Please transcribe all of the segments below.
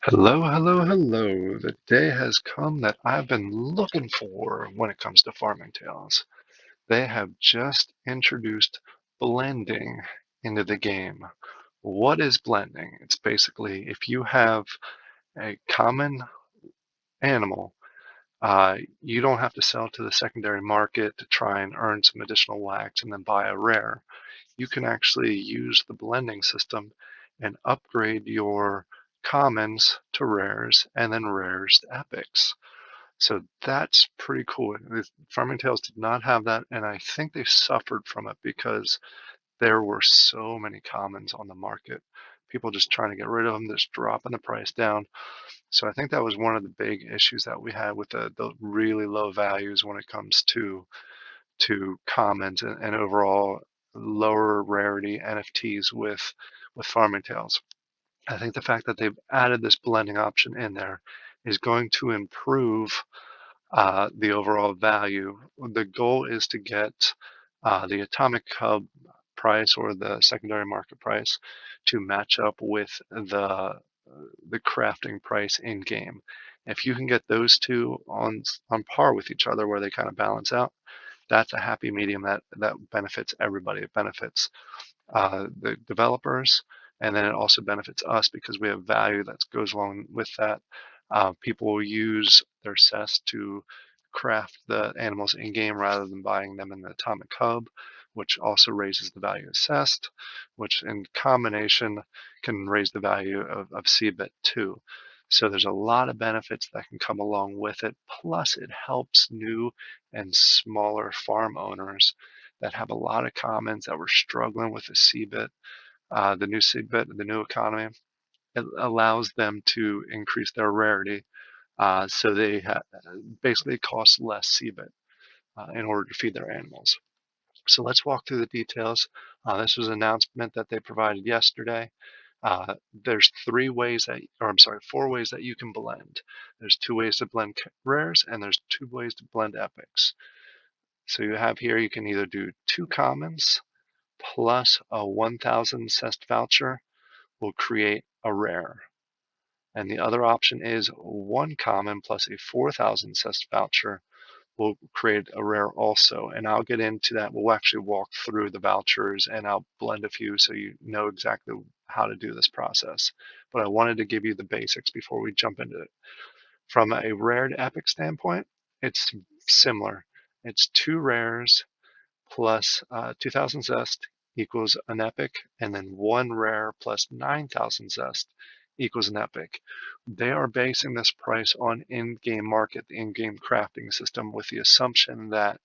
Hello, hello, hello. The day has come that I've been looking for when it comes to farming tales. They have just introduced blending into the game. What is blending? It's basically if you have a common animal, you don't have to sell to the secondary market to try and earn some additional wax and then buy a rare. You can actually use the blending system and upgrade your commons to rares and then rares to epics. So that's pretty cool. Farming Tales did not have that, and I think they suffered from it because there were so many commons on the market. People just trying to get rid of them, just dropping the price down. So I think that was one of the big issues that we had with the really low values when it comes to commons and overall lower rarity NFTs with Farming Tales. I think the fact that they've added this blending option in there is going to improve the overall value. The goal is to get the atomic hub price or the secondary market price to match up with the crafting price in game. If you can get those two on par with each other, where they kind of balance out, that's a happy medium that benefits everybody. It benefits the developers, and then it also benefits us because we have value that goes along with that. People will use their cess to craft the animals in game rather than buying them in the atomic hub, which also raises the value of cest, which in combination can raise the value of CBIT too. So there's a lot of benefits that can come along with it. Plus, it helps new and smaller farm owners that have a lot of commons that were struggling with the CBIT, the new CBIT, the new economy. It allows them to increase their rarity, so they basically cost less CBIT in order to feed their animals. So let's walk through the details. This was an announcement that they provided yesterday. There's four ways that you can blend. There's two ways to blend rares, and there's two ways to blend epics. So you have here, you can either do two commons plus a 1,000 cest voucher will create a rare. And the other option is one common plus a 4,000 cest voucher will create a rare also. And I'll get into that. We'll actually walk through the vouchers and I'll blend a few so you know exactly how to do this process. But I wanted to give you the basics before we jump into it. From a rare to epic standpoint, it's similar. It's two rares plus 2,000 zest equals an epic, and then one rare plus 9,000 zest equals an epic. They are basing this price on in-game market, the in-game crafting system, with the assumption that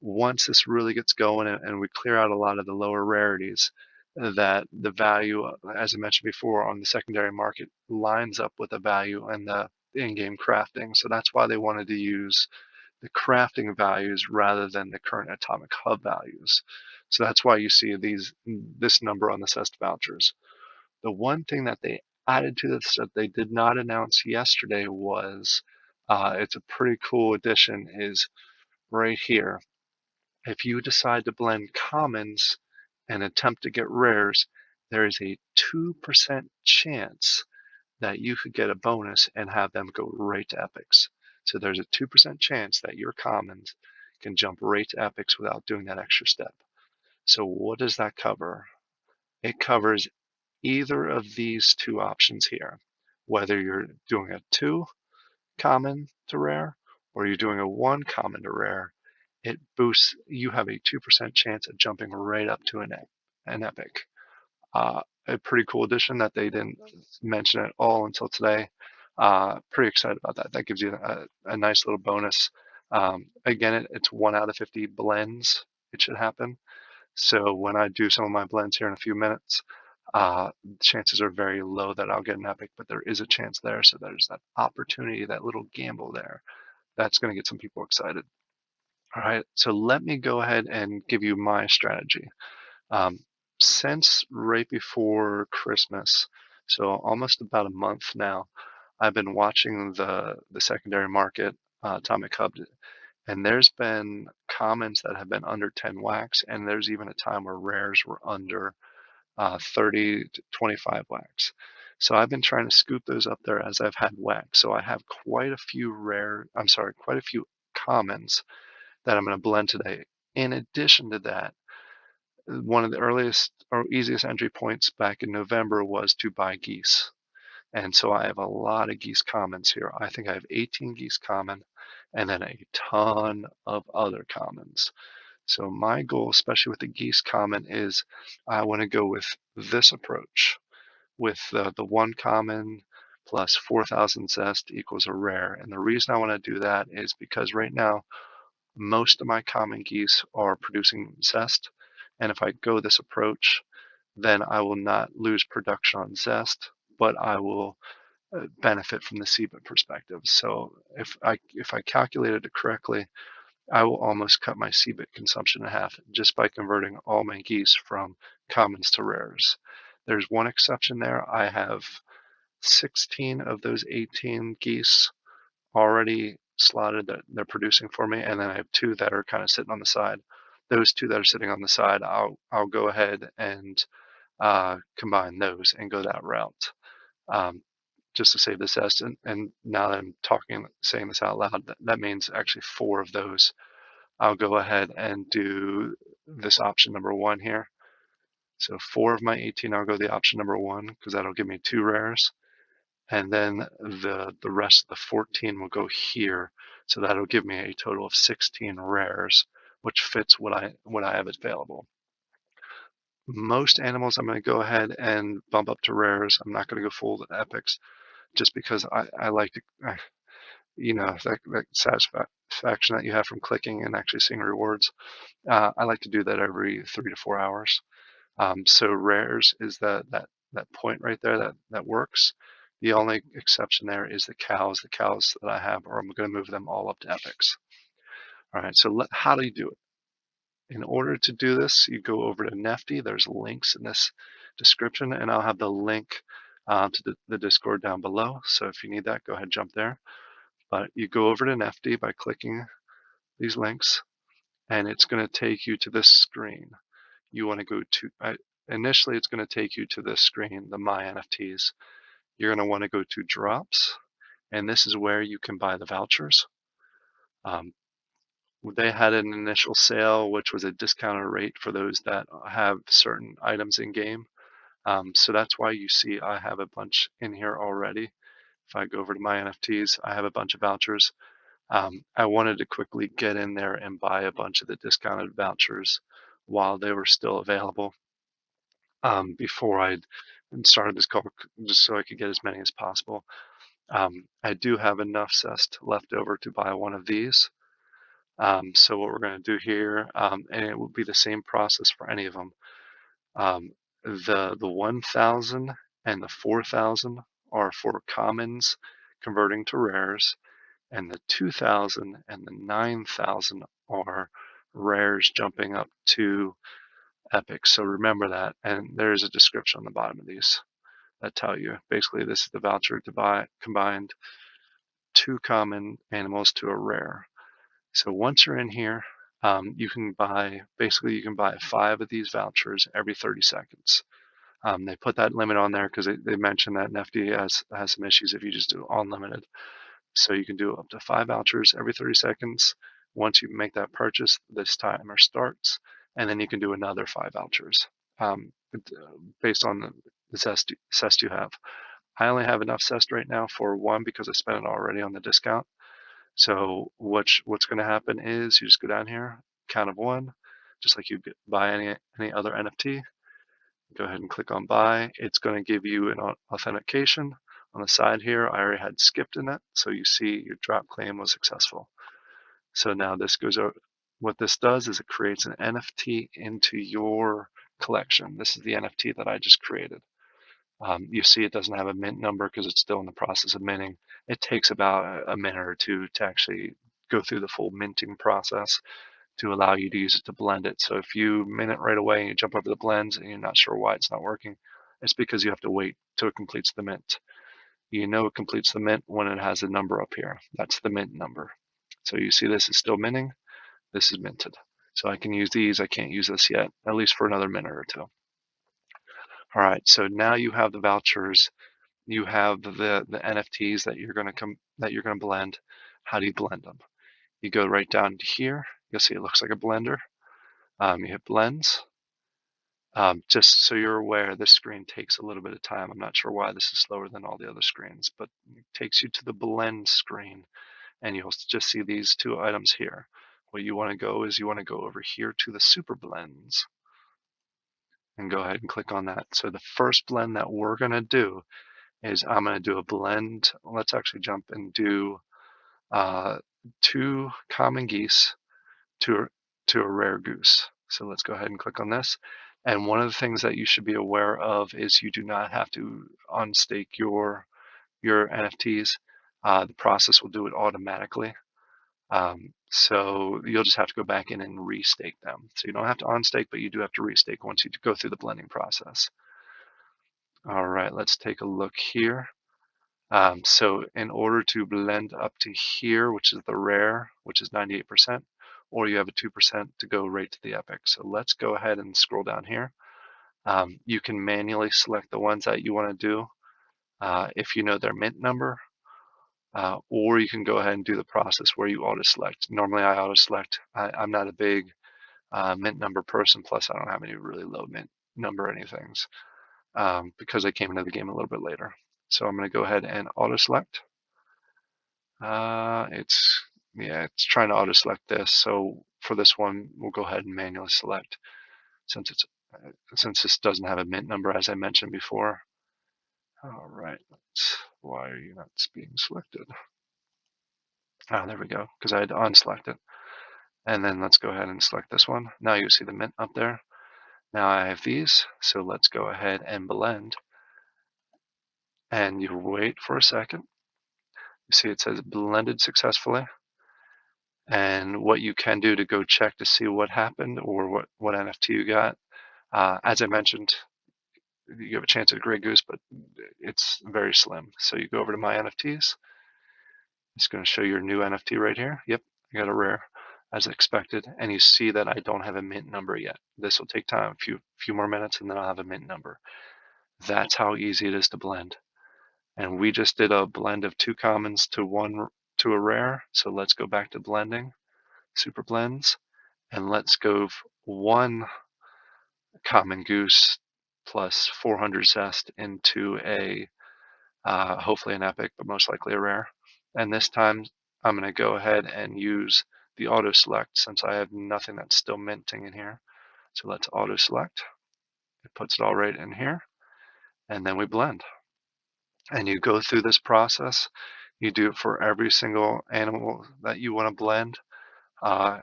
once this really gets going and we clear out a lot of the lower rarities, that the value, as I mentioned before, on the secondary market lines up with the value and the in-game crafting. So that's why they wanted to use the crafting values rather than the current atomic hub values. So that's why you see this number on the CEST vouchers. The one thing that they added to this that they did not announce yesterday was it's a pretty cool addition is right here. If you decide to blend commons and attempt to get rares, there is a 2% chance that you could get a bonus and have them go right to epics. So there's a 2% chance that your commons can jump right to epics without doing that extra step. So what does that cover? It covers either of these two options here, whether you're doing a 2 common to rare or you're doing a 1 common to rare. It boosts, you have a 2% chance of jumping right up to an epic. A pretty cool addition that they didn't mention at all until today. Pretty excited about that. That gives you a nice little bonus. Again, it's 1 out of 50 blends. It should happen. So when I do some of my blends here in a few minutes, chances are very low that I'll get an epic, but there is a chance there. So there's that opportunity, that little gamble there. That's going to get some people excited. All right. So let me go ahead and give you my strategy. Um, since right before Christmas, so almost about a month now, I've been watching the secondary market, Atomic Hub, and there's been commons that have been under 10 wax, and there's even a time where rares were under 30 to 25 wax. So I've been trying to scoop those up there as I've had wax. So I have quite a few quite a few commons that I'm going to blend today. In addition to that, one of the earliest or easiest entry points back in November was to buy geese. And so I have a lot of geese commons here. I think I have 18 geese common and then a ton of other commons. So my goal, especially with the geese common, is I want to go with this approach with the one common plus 4,000 zest equals a rare. And the reason I want to do that is because right now most of my common geese are producing zest. And if I go this approach, then I will not lose production on zest, but I will benefit from the CBIT perspective. So if I calculated it correctly, I will almost cut my CBIT consumption in half just by converting all my geese from commons to rares. There's one exception there. I have 16 of those 18 geese already slotted that they're producing for me, and then I have two that are kind of sitting on the side. Those two that are sitting on the side, I'll go ahead and combine those and go that route, just to save this S. And now that I'm saying this out loud, that means actually four of those. I'll go ahead and do this option number one here. So four of my 18, I'll go the option number one because that'll give me two rares. And then the rest of the 14 will go here. So that'll give me a total of 16 rares, which fits what I have available. Most animals I'm going to go ahead and bump up to rares. I'm not going to go full epics just because I like to, that satisfaction that you have from clicking and actually seeing rewards. I like to do that every 3 to 4 hours. So rares is that point right there that works. The only exception there is the cows. The cows that I have, or I'm going to move them all up to epics. All right. So how do you do it? In order to do this, you go over to Nifty. There's links in this description, and I'll have the link to the Discord down below. So if you need that, go ahead and jump there. But you go over to Nifty by clicking these links, and it's going to take you to this screen. You want to go to, initially it's going to take you to this screen, the My NFTs. You're going to want to go to Drops, and this is where you can buy the vouchers. They had an initial sale, which was a discounted rate for those that have certain items in game. So that's why you see I have a bunch in here already. If I go over to My NFTs, I have a bunch of vouchers. I wanted to quickly get in there and buy a bunch of the discounted vouchers while they were still available, before I started this call, just so I could get as many as possible. I do have enough zest left over to buy one of these. So what we're going to do here, and it will be the same process for any of them. The 1,000 and the 4,000 are for commons converting to rares, and the 2,000 and the 9,000 are rares jumping up to epics. So remember that, and there is a description on the bottom of these that tell you. Basically, this is the voucher to buy combined two common animals to a rare. So once you're in here, you can buy 5 of these vouchers every 30 seconds. They put that limit on there because they mentioned that NFT has some issues if you just do unlimited. So you can do up to 5 vouchers every 30 seconds. Once you make that purchase, this timer starts, and then you can do another 5 vouchers based on the zest you have. I only have enough zest right now for one because I spent it already on the discount. So what's going to happen is you just go down here, count of 1, just like you buy any other NFT. Go ahead and click on buy. It's going to give you an authentication on the side here. I already had skipped in it, so you see your drop claim was successful. So now this goes over. What this does is it creates an NFT into your collection. This is the NFT that I just created. You see it doesn't have a mint number because it's still in the process of minting. It takes about a minute or two to actually go through the full minting process to allow you to use it to blend it. So if you mint it right away and you jump over the blends and you're not sure why it's not working, it's because you have to wait till it completes the mint. You know it completes the mint when it has a number up here. That's the mint number. So you see this is still minting. This is minted. So I can use these. I can't use this yet, at least for another minute or two. All right, so now you have the vouchers you have the NFTs that you're going to blend. How do you blend them? You go right down to here. You'll see it looks like a blender. You hit blends. Just so you're aware, this screen takes a little bit of time. I'm not sure why this is slower than all the other screens, but it takes you to the blend screen, and you'll just see these two items here. What you want to go is you want to go over here to the super blends and go ahead and click on that. So the first blend that we're going to do is I'm going to do a blend. Let's actually jump and do 2 common geese to a rare goose. So let's go ahead and click on this. And one of the things that you should be aware of is you do not have to unstake your NFTs. The process will do it automatically. So you'll just have to go back in and restake them. So you don't have to unstake, but you do have to restake once you go through the blending process. All right, let's take a look here. So in order to blend up to here, which is the rare, which is 98%, or you have a 2% to go right to the epic. So let's go ahead and scroll down here. You can manually select the ones that you want to do if you know their mint number, or you can go ahead and do the process where you auto select. Normally I auto select. I'm not a big mint number person, plus I don't have any really low mint number anythings because I came into the game a little bit later. So I'm going to go ahead and auto select. It's trying to auto select this. So for this one, we'll go ahead and manually select since this doesn't have a mint number, as I mentioned before. All right, why are you not being selected? Ah, there we go, because I had to unselect it. And then let's go ahead and select this one. Now you see the mint up there. Now I have these, so let's go ahead and blend. And you wait for a second. You see it says blended successfully. And what you can do to go check to see what happened or what NFT you got. As I mentioned, you have a chance at a Grey Goose, but it's very slim. So you go over to my NFTs. It's going to show your new NFT right here. Yep, I got a rare as expected. And you see that I don't have a mint number yet. This will take time, a few more minutes, and then I'll have a mint number. That's how easy it is to blend. And we just did a blend of 2 commons to a rare. So let's go back to blending, super blends, and let's go 1 common goose plus 400 zest into a hopefully an epic, but most likely a rare. And this time I'm going to go ahead and use the auto select since I have nothing that's still minting in here. So let's auto select. It puts it all right in here, and then we blend. And you go through this process. You do it for every single animal that you want to blend. I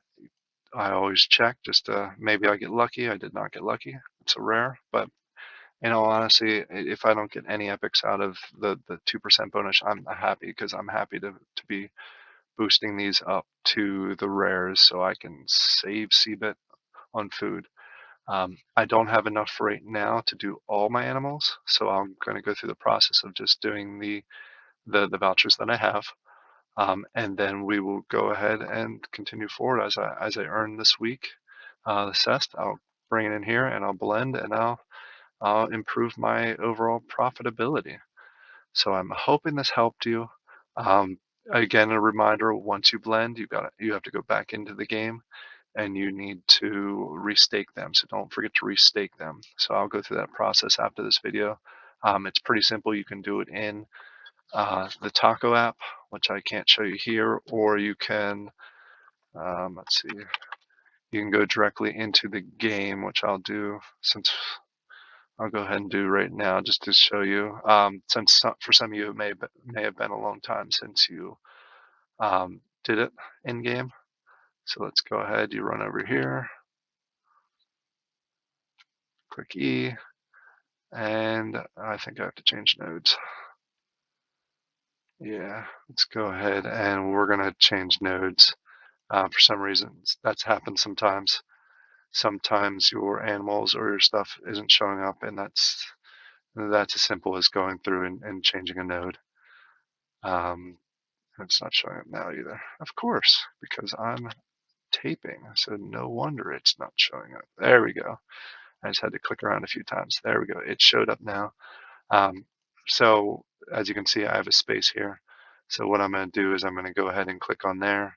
always check just to maybe I get lucky. I did not get lucky. It's a rare, but in all honesty, if I don't get any epics out of the 2% bonus, I'm happy because I'm happy to be boosting these up to the rares so I can save CBIT on food. I don't have enough right now to do all my animals, so I'm going to go through the process of just doing the vouchers that I have. And then we will go ahead and continue forward as I earn this week. The cest, I'll bring it in here and I'll blend and I'll improve my overall profitability. So I'm hoping this helped you. Again, a reminder: once you blend, you have to go back into the game, and you need to restake them. So don't forget to restake them. So I'll go through that process after this video. It's pretty simple. You can do it in the Taco app, which I can't show you here, or you can, let's see, you can go directly into the game, which I'll do since I'll go ahead and do right now just to show you. Since for some of you it may have been a long time since you did it in game. So let's go ahead. You run over here, click E, and I think I have to change nodes. Yeah, let's go ahead and we're gonna change nodes. For some reason, that's happened sometimes. Sometimes your animals or your stuff isn't showing up, and that's as simple as going through and changing a node. It's not showing up now either, of course, because I'm taping, so no wonder it's not showing up. There we go. I just had to click around a few times. There we go. It showed up now. So as you can see, I have a space here. So what I'm going to do is I'm going to go ahead and click on there.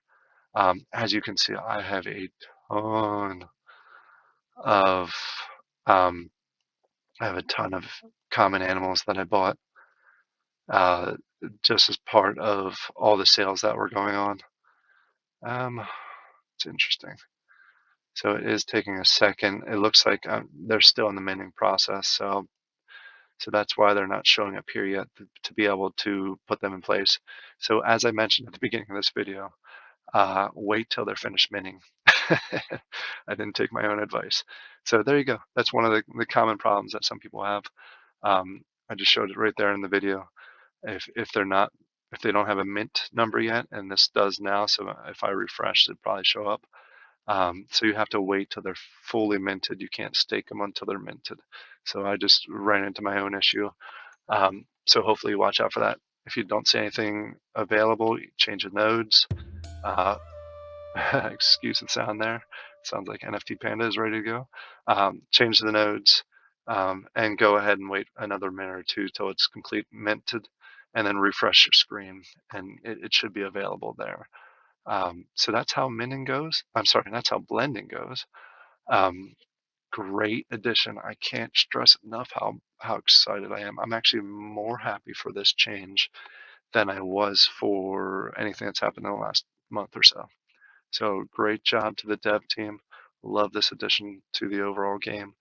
As you can see, I have a ton of um, I have a ton of common animals that I bought uh, just as part of all the sales that were going on. It's interesting. So it is taking a second. It looks like they're still in the minting process. So that's why they're not showing up here yet to be able to put them in place. So as I mentioned at the beginning of this video, wait till they're finished minting. I didn't take my own advice. So there you go. That's one of the common problems that some people have. I just showed it right there in the video. If they don't have a mint number yet, and this does now, so if I refresh, it'd probably show up. So you have to wait till they're fully minted. You can't stake them until they're minted. So I just ran into my own issue. So hopefully you watch out for that. If you don't see anything available, change the nodes. Uh, excuse the sound there. Sounds like NFT Panda is ready to go. Change the nodes and go ahead and wait another minute or two till it's complete minted, and then refresh your screen, and it should be available there. So that's how minting goes. I'm sorry, that's how blending goes. Um, Great addition. I can't stress enough how excited I am. I'm actually more happy for this change than I was for anything that's happened in the last month or so. So great job to the dev team. Love this addition to the overall game.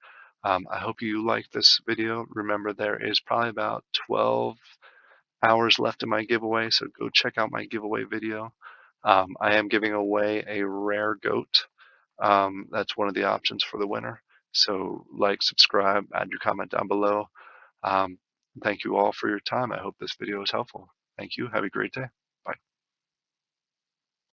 I hope you like this video. Remember, there is probably about 12 hours left in my giveaway, so go check out my giveaway video. I am giving away a rare goat. That's one of the options for the winner. So like, subscribe, add your comment down below. Um, Thank you all for your time. I hope this video was helpful. Thank you. Have a great day.